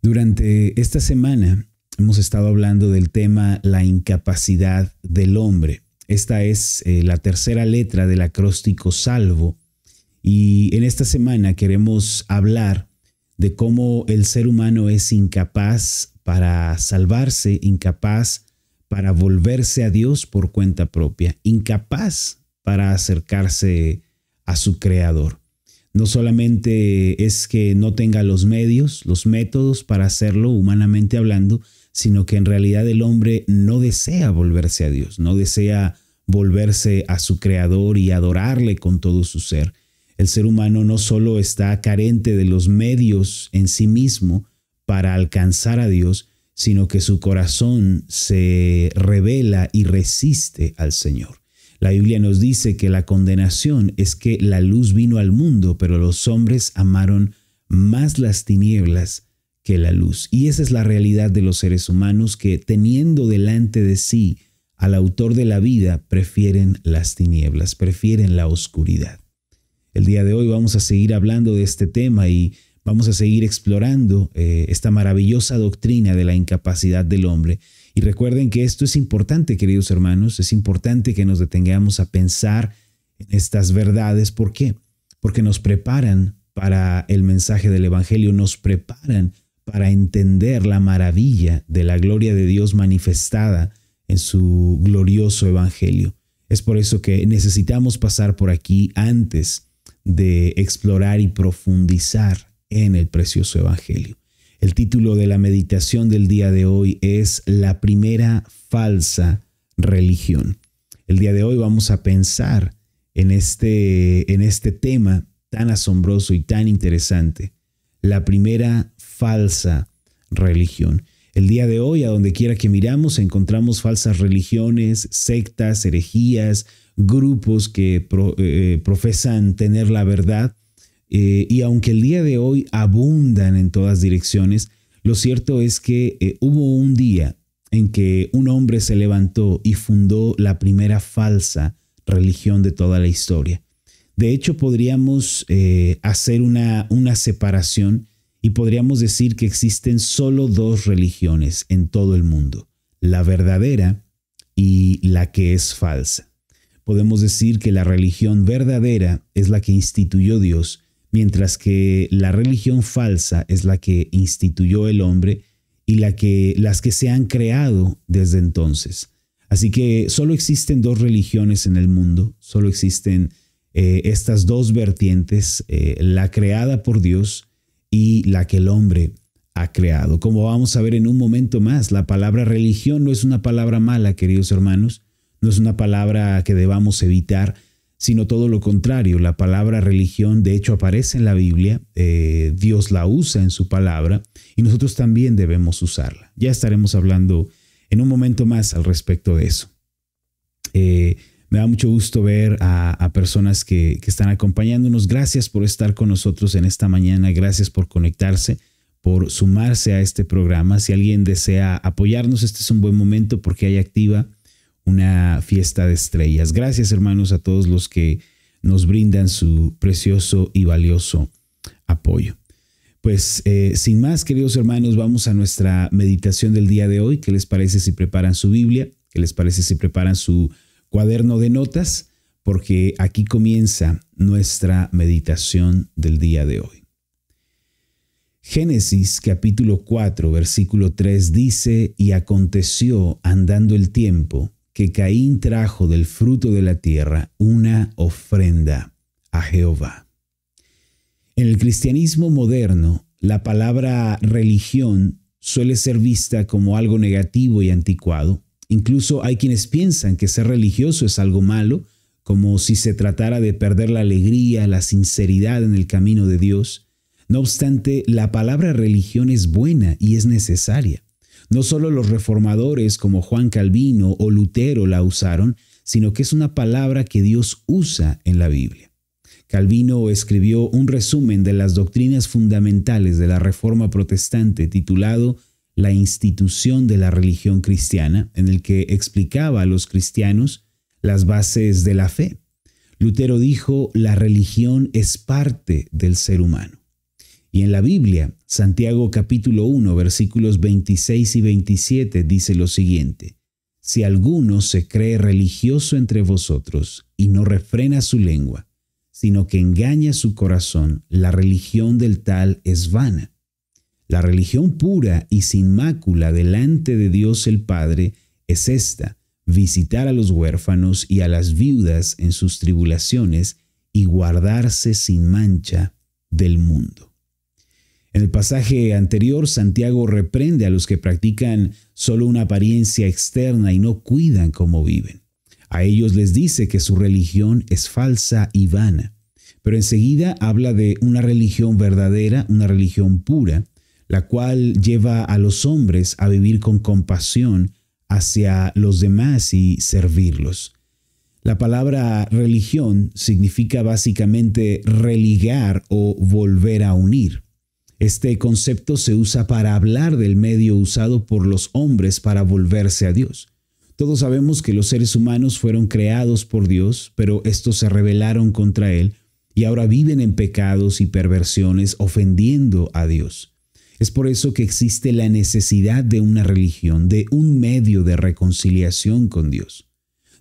Durante esta semana hemos estado hablando del tema la incapacidad del hombre. Esta es la tercera letra del acróstico salvo y en esta semana queremos hablar de cómo el ser humano es incapaz para salvarse, incapaz para volverse a Dios por cuenta propia, incapaz para acercarse a su Creador. No solamente es que no tenga los medios, los métodos para hacerlo humanamente hablando, sino que en realidad el hombre no desea volverse a Dios, no desea volverse a su Creador y adorarle con todo su ser. El ser humano no solo está carente de los medios en sí mismo para alcanzar a Dios, sino que su corazón se rebela y resiste al Señor. La Biblia nos dice que la condenación es que la luz vino al mundo, pero los hombres amaron más las tinieblas que la luz. Y esa es la realidad de los seres humanos que, teniendo delante de sí al autor de la vida, prefieren las tinieblas, prefieren la oscuridad. El día de hoy vamos a seguir hablando de este tema y vamos a seguir explorando esta maravillosa doctrina de la incapacidad del hombre. Y recuerden que esto es importante, queridos hermanos, es importante que nos detengamos a pensar en estas verdades. ¿Por qué? Porque nos preparan para el mensaje del Evangelio, nos preparan para entender la maravilla de la gloria de Dios manifestada en su glorioso Evangelio. Es por eso que necesitamos pasar por aquí antes de explorar y profundizar en el precioso Evangelio. El título de la meditación del día de hoy es La primera falsa religión. El día de hoy vamos a pensar en este tema tan asombroso y tan interesante. La primera falsa religión. El día de hoy, a donde quiera que miramos, encontramos falsas religiones, sectas, herejías, grupos que profesan tener la verdad. Y aunque el día de hoy abundan en todas direcciones, lo cierto es que hubo un día en que un hombre se levantó y fundó la primera falsa religión de toda la historia. De hecho, podríamos hacer una separación y podríamos decir que existen solo dos religiones en todo el mundo, la verdadera y la que es falsa. Podemos decir que la religión verdadera es la que instituyó Dios, mientras que la religión falsa es la que instituyó el hombre y las que se han creado desde entonces. Así que solo existen dos religiones en el mundo, solo existen estas dos vertientes, la creada por Dios y la que el hombre ha creado. Como vamos a ver en un momento más, la palabra religión no es una palabra mala, queridos hermanos, no es una palabra que debamos evitar, sino todo lo contrario. La palabra religión de hecho aparece en la Biblia, Dios la usa en su palabra y nosotros también debemos usarla. Ya estaremos hablando en un momento más al respecto de eso. Me da mucho gusto ver a personas que están acompañándonos. Gracias por estar con nosotros en esta mañana, gracias por conectarse, por sumarse a este programa. Si alguien desea apoyarnos, este es un buen momento porque hay activa una fiesta de estrellas. Gracias, hermanos, a todos los que nos brindan su precioso y valioso apoyo. Pues sin más, queridos hermanos, vamos a nuestra meditación del día de hoy. ¿Qué les parece si preparan su Biblia? ¿Qué les parece si preparan su cuaderno de notas? Porque aquí comienza nuestra meditación del día de hoy. Génesis capítulo 4, versículo 3 dice: Y aconteció andando el tiempo que Caín trajo del fruto de la tierra una ofrenda a Jehová. En el cristianismo moderno, la palabra religión suele ser vista como algo negativo y anticuado. Incluso hay quienes piensan que ser religioso es algo malo, como si se tratara de perder la alegría, la sinceridad en el camino de Dios. No obstante, la palabra religión es buena y es necesaria. No solo los reformadores como Juan Calvino o Lutero la usaron, sino que es una palabra que Dios usa en la Biblia. Calvino escribió un resumen de las doctrinas fundamentales de la Reforma Protestante titulado La institución de la religión cristiana, en el que explicaba a los cristianos las bases de la fe. Lutero dijo: la religión es parte del ser humano. Y en la Biblia, Santiago capítulo 1, versículos 26 y 27 dice lo siguiente: si alguno se cree religioso entre vosotros y no refrena su lengua, sino que engaña su corazón, la religión del tal es vana. La religión pura y sin mácula delante de Dios el Padre es esta: visitar a los huérfanos y a las viudas en sus tribulaciones y guardarse sin mancha del mundo. En el pasaje anterior, Santiago reprende a los que practican solo una apariencia externa y no cuidan cómo viven. A ellos les dice que su religión es falsa y vana, pero enseguida habla de una religión verdadera, una religión pura, la cual lleva a los hombres a vivir con compasión hacia los demás y servirlos. La palabra religión significa básicamente religar o volver a unir. Este concepto se usa para hablar del medio usado por los hombres para volverse a Dios. Todos sabemos que los seres humanos fueron creados por Dios, pero estos se rebelaron contra Él y ahora viven en pecados y perversiones, ofendiendo a Dios. Es por eso que existe la necesidad de una religión, de un medio de reconciliación con Dios.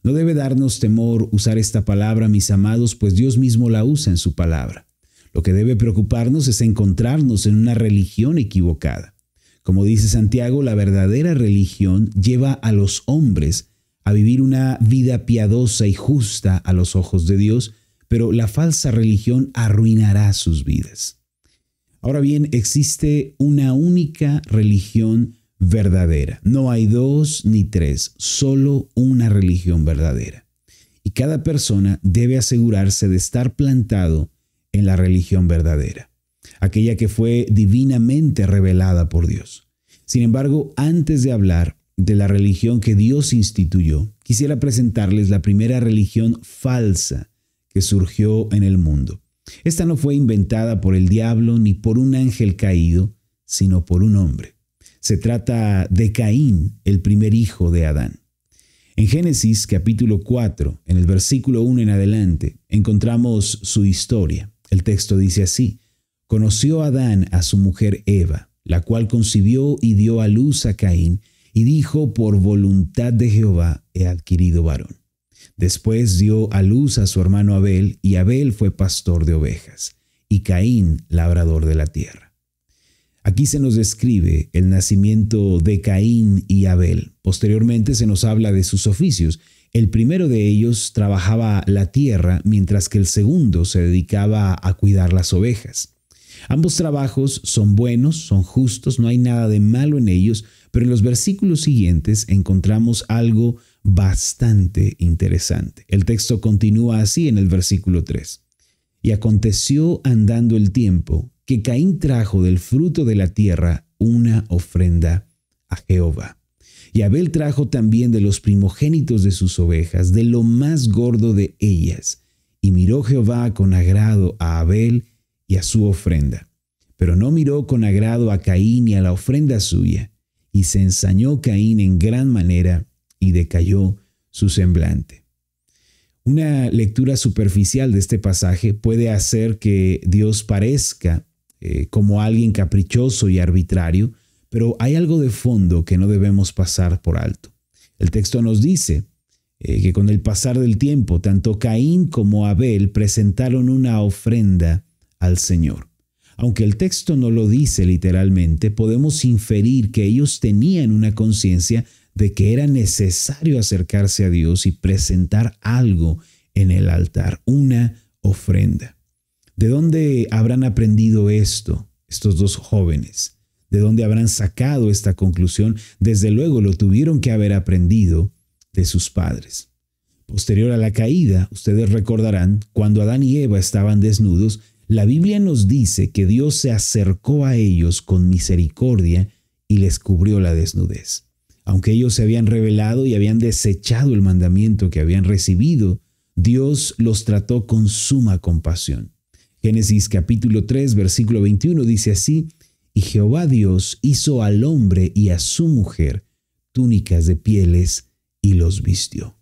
No debe darnos temor usar esta palabra, mis amados, pues Dios mismo la usa en su palabra. Lo que debe preocuparnos es encontrarnos en una religión equivocada. Como dice Santiago, la verdadera religión lleva a los hombres a vivir una vida piadosa y justa a los ojos de Dios, pero la falsa religión arruinará sus vidas. Ahora bien, existe una única religión verdadera. No hay dos ni tres, solo una religión verdadera. Y cada persona debe asegurarse de estar plantado en la religión verdadera, aquella que fue divinamente revelada por Dios. Sin embargo, antes de hablar de la religión que Dios instituyó, quisiera presentarles la primera religión falsa que surgió en el mundo. Esta no fue inventada por el diablo ni por un ángel caído, sino por un hombre. Se trata de Caín, el primer hijo de Adán. En Génesis capítulo 4, en el versículo 1 en adelante, encontramos su historia. El texto dice así: conoció Adán a su mujer Eva, la cual concibió y dio a luz a Caín, y dijo: por voluntad de Jehová he adquirido varón. Después dio a luz a su hermano Abel, y Abel fue pastor de ovejas, y Caín labrador de la tierra. Aquí se nos describe el nacimiento de Caín y Abel. Posteriormente se nos habla de sus oficios. El primero de ellos trabajaba la tierra, mientras que el segundo se dedicaba a cuidar las ovejas. Ambos trabajos son buenos, son justos, no hay nada de malo en ellos, pero en los versículos siguientes encontramos algo bastante interesante. El texto continúa así en el versículo 3. Y aconteció andando el tiempo que Caín trajo del fruto de la tierra una ofrenda a Jehová. Y Abel trajo también de los primogénitos de sus ovejas, de lo más gordo de ellas. Y miró Jehová con agrado a Abel y a su ofrenda, pero no miró con agrado a Caín y a la ofrenda suya. Y se ensañó Caín en gran manera y decayó su semblante. Una lectura superficial de este pasaje puede hacer que Dios parezca como alguien caprichoso y arbitrario, pero hay algo de fondo que no debemos pasar por alto. El texto nos dice que con el pasar del tiempo, tanto Caín como Abel presentaron una ofrenda al Señor. Aunque el texto no lo dice literalmente, podemos inferir que ellos tenían una conciencia de que era necesario acercarse a Dios y presentar algo en el altar, una ofrenda. ¿De dónde habrán aprendido esto estos dos jóvenes? ¿De dónde habrán sacado esta conclusión? Desde luego lo tuvieron que haber aprendido de sus padres. Posterior a la caída, ustedes recordarán, cuando Adán y Eva estaban desnudos, la Biblia nos dice que Dios se acercó a ellos con misericordia y les cubrió la desnudez. Aunque ellos se habían rebelado y habían desechado el mandamiento que habían recibido, Dios los trató con suma compasión. Génesis capítulo 3, versículo 21 dice así: y Jehová Dios hizo al hombre y a su mujer túnicas de pieles y los vistió.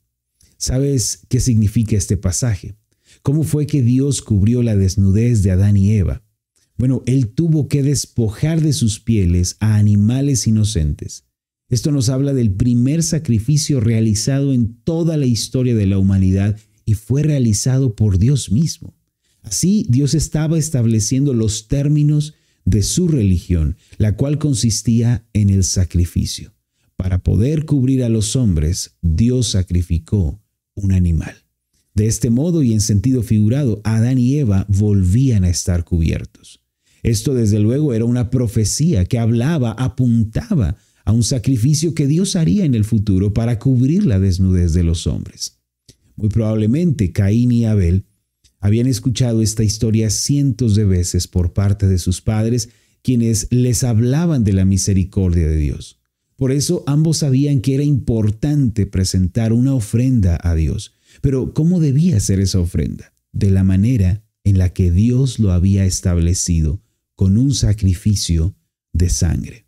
¿Sabes qué significa este pasaje? ¿Cómo fue que Dios cubrió la desnudez de Adán y Eva? Bueno, él tuvo que despojar de sus pieles a animales inocentes. Esto nos habla del primer sacrificio realizado en toda la historia de la humanidad y fue realizado por Dios mismo. Así, Dios estaba estableciendo los términos de su religión, la cual consistía en el sacrificio. Para poder cubrir a los hombres, Dios sacrificó un animal. De este modo y en sentido figurado, Adán y Eva volvían a estar cubiertos. Esto desde luego era una profecía que apuntaba a un sacrificio que Dios haría en el futuro para cubrir la desnudez de los hombres. Muy probablemente Caín y Abel habían escuchado esta historia cientos de veces por parte de sus padres, quienes les hablaban de la misericordia de Dios. Por eso ambos sabían que era importante presentar una ofrenda a Dios. Pero ¿cómo debía ser esa ofrenda? De la manera en la que Dios lo había establecido, con un sacrificio de sangre.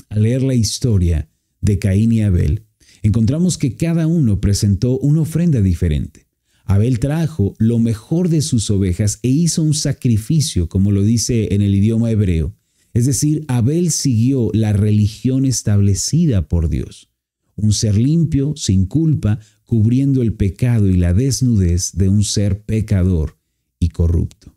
Al leer la historia de Caín y Abel, encontramos que cada uno presentó una ofrenda diferente. Abel trajo lo mejor de sus ovejas e hizo un sacrificio, como lo dice en el idioma hebreo. Es decir, Abel siguió la religión establecida por Dios. Un ser limpio, sin culpa, cubriendo el pecado y la desnudez de un ser pecador y corrupto.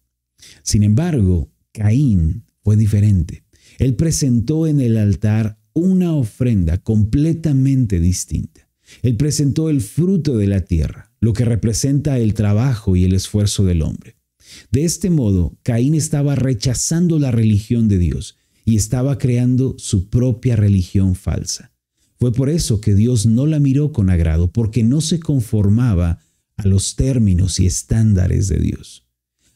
Sin embargo, Caín fue diferente. Él presentó en el altar una ofrenda completamente distinta. Él presentó el fruto de la tierra, lo que representa el trabajo y el esfuerzo del hombre. De este modo, Caín estaba rechazando la religión de Dios y estaba creando su propia religión falsa. Fue por eso que Dios no la miró con agrado, porque no se conformaba a los términos y estándares de Dios.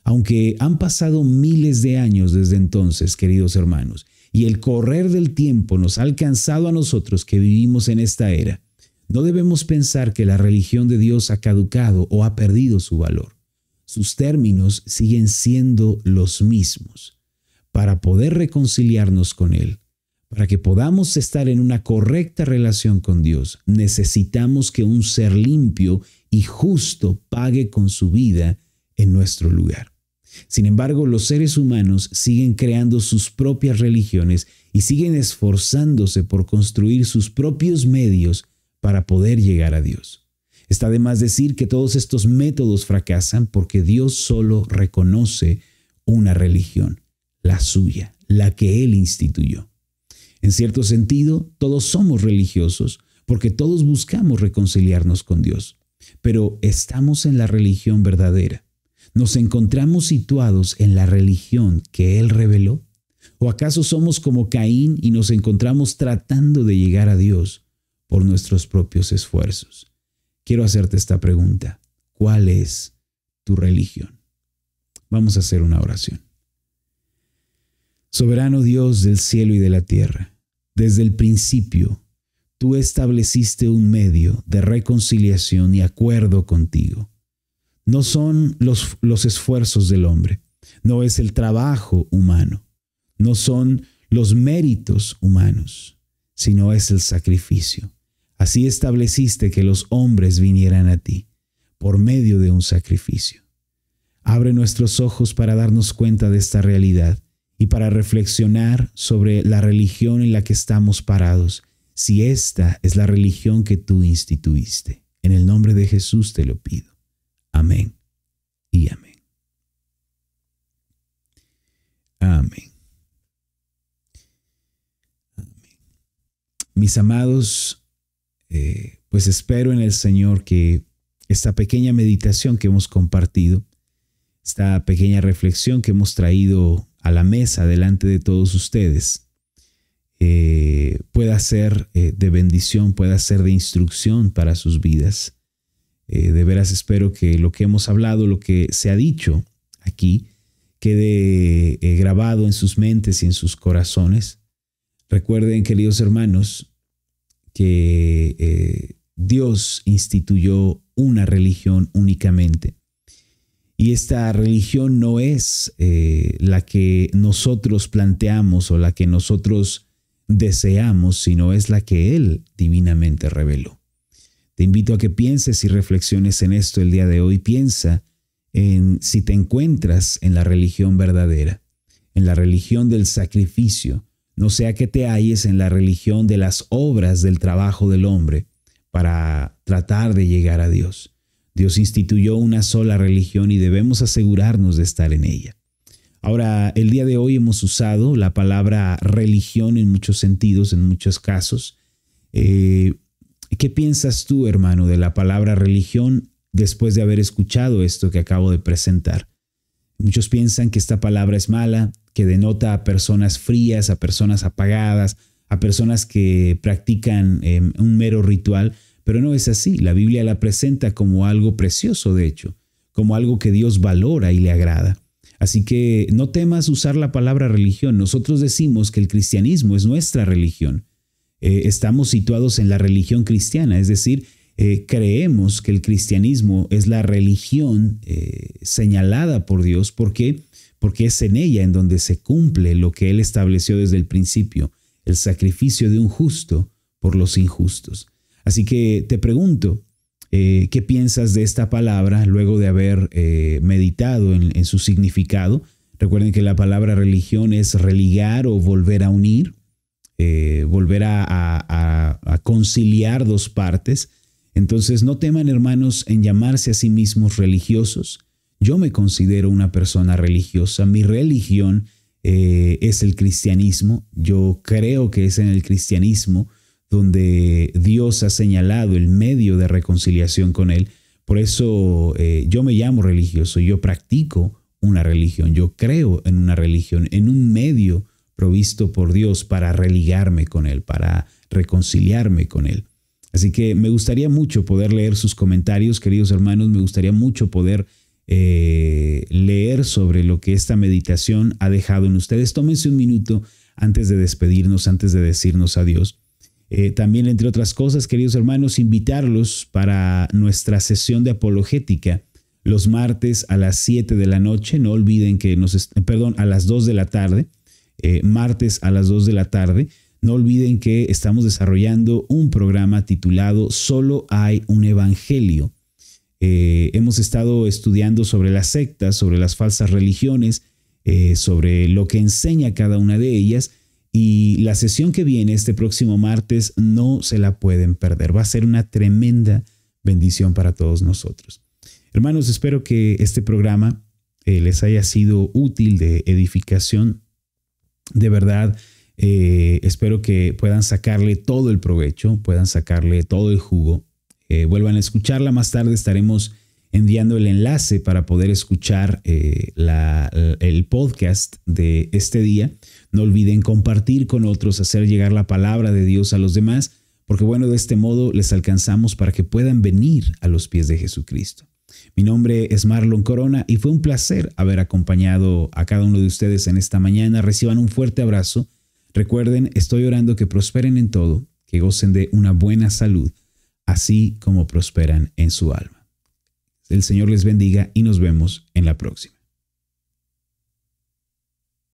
Aunque han pasado miles de años desde entonces, queridos hermanos, y el correr del tiempo nos ha alcanzado a nosotros que vivimos en esta era, no debemos pensar que la religión de Dios ha caducado o ha perdido su valor. Sus términos siguen siendo los mismos. Para poder reconciliarnos con Él, para que podamos estar en una correcta relación con Dios, necesitamos que un ser limpio y justo pague con su vida en nuestro lugar. Sin embargo, los seres humanos siguen creando sus propias religiones y siguen esforzándose por construir sus propios medios para poder llegar a Dios. Está de más decir que todos estos métodos fracasan porque Dios solo reconoce una religión, la suya, la que Él instituyó. En cierto sentido, todos somos religiosos porque todos buscamos reconciliarnos con Dios. Pero ¿estamos en la religión verdadera? ¿Nos encontramos situados en la religión que Él reveló? ¿O acaso somos como Caín y nos encontramos tratando de llegar a Dios por nuestros propios esfuerzos? Quiero hacerte esta pregunta. ¿Cuál es tu religión? Vamos a hacer una oración. Soberano Dios del cielo y de la tierra, desde el principio, tú estableciste un medio de reconciliación y acuerdo contigo. No son los esfuerzos del hombre, no es el trabajo humano, no son los méritos humanos, sino es el sacrificio. Así estableciste que los hombres vinieran a ti por medio de un sacrificio. Abre nuestros ojos para darnos cuenta de esta realidad y para reflexionar sobre la religión en la que estamos parados, si esta es la religión que tú instituiste. En el nombre de Jesús te lo pido. Amén y amén. Amén. Amén. Mis amados, pues espero en el Señor que esta pequeña meditación que hemos compartido, esta pequeña reflexión que hemos traído a la mesa delante de todos ustedes, pueda ser de bendición, pueda ser de instrucción para sus vidas. De veras espero que lo que hemos hablado, lo que se ha dicho aquí, quede grabado en sus mentes y en sus corazones. Recuerden, queridos hermanos, que Dios instituyó una religión únicamente. Y esta religión no es la que nosotros planteamos o la que nosotros deseamos, sino es la que Él divinamente reveló. Te invito a que pienses y reflexiones en esto el día de hoy. Piensa en si te encuentras en la religión verdadera. en la religión del sacrificio, no sea que te halles en la religión de las obras del trabajo del hombre para tratar de llegar a Dios. Dios instituyó una sola religión y debemos asegurarnos de estar en ella. Ahora, el día de hoy hemos usado la palabra religión en muchos sentidos, en muchos casos. ¿Qué piensas tú, hermano, de la palabra religión después de haber escuchado esto que acabo de presentar? Muchos piensan que esta palabra es mala, que denota a personas frías, a personas apagadas, a personas que practican un mero ritual, pero no es así. La Biblia la presenta como algo precioso, de hecho, como algo que Dios valora y le agrada. Así que no temas usar la palabra religión. Nosotros decimos que el cristianismo es nuestra religión. Estamos situados en la religión cristiana, es decir, creemos que el cristianismo es la religión señalada por Dios. ¿Por qué? Porque es en ella en donde se cumple lo que Él estableció desde el principio, el sacrificio de un justo por los injustos. Así que te pregunto, ¿qué piensas de esta palabra luego de haber meditado en su significado? Recuerden que la palabra religión es religar o volver a unir, volver a conciliar dos partes. Entonces no teman, hermanos, en llamarse a sí mismos religiosos. Yo me considero una persona religiosa. Mi religión es el cristianismo. Yo creo que es en el cristianismo donde Dios ha señalado el medio de reconciliación con Él. Por eso yo me llamo religioso. Yo practico una religión. Yo creo en una religión, en un medio provisto por Dios para religarme con Él, para reconciliarme con Él. Así que me gustaría mucho poder leer sus comentarios, queridos hermanos. Me gustaría mucho poder leer sobre lo que esta meditación ha dejado en ustedes. Tómense un minuto antes de despedirnos, antes de decirnos adiós. También, entre otras cosas, queridos hermanos, invitarlos para nuestra sesión de apologética los martes a las 7 de la noche. No olviden que a las 2 de la tarde. Martes a las 2 de la tarde. No olviden que estamos desarrollando un programa titulado Solo hay un evangelio. Hemos estado estudiando sobre las sectas, sobre las falsas religiones, sobre lo que enseña cada una de ellas. Y la sesión que viene este próximo martes no se la pueden perder. Va a ser una tremenda bendición para todos nosotros. Hermanos, espero que este programa les haya sido útil, de edificación. De verdad, espero que puedan sacarle todo el provecho, puedan sacarle todo el jugo. Vuelvan a escucharla. Más tarde estaremos enviando el enlace para poder escuchar el podcast de este día. No olviden compartir con otros, hacer llegar la palabra de Dios a los demás, porque bueno, de este modo les alcanzamos para que puedan venir a los pies de Jesucristo. Mi nombre es Marlon Corona y fue un placer haber acompañado a cada uno de ustedes en esta mañana. Reciban un fuerte abrazo. Recuerden, estoy orando que prosperen en todo, que gocen de una buena salud, así como prosperan en su alma. El Señor les bendiga y nos vemos en la próxima.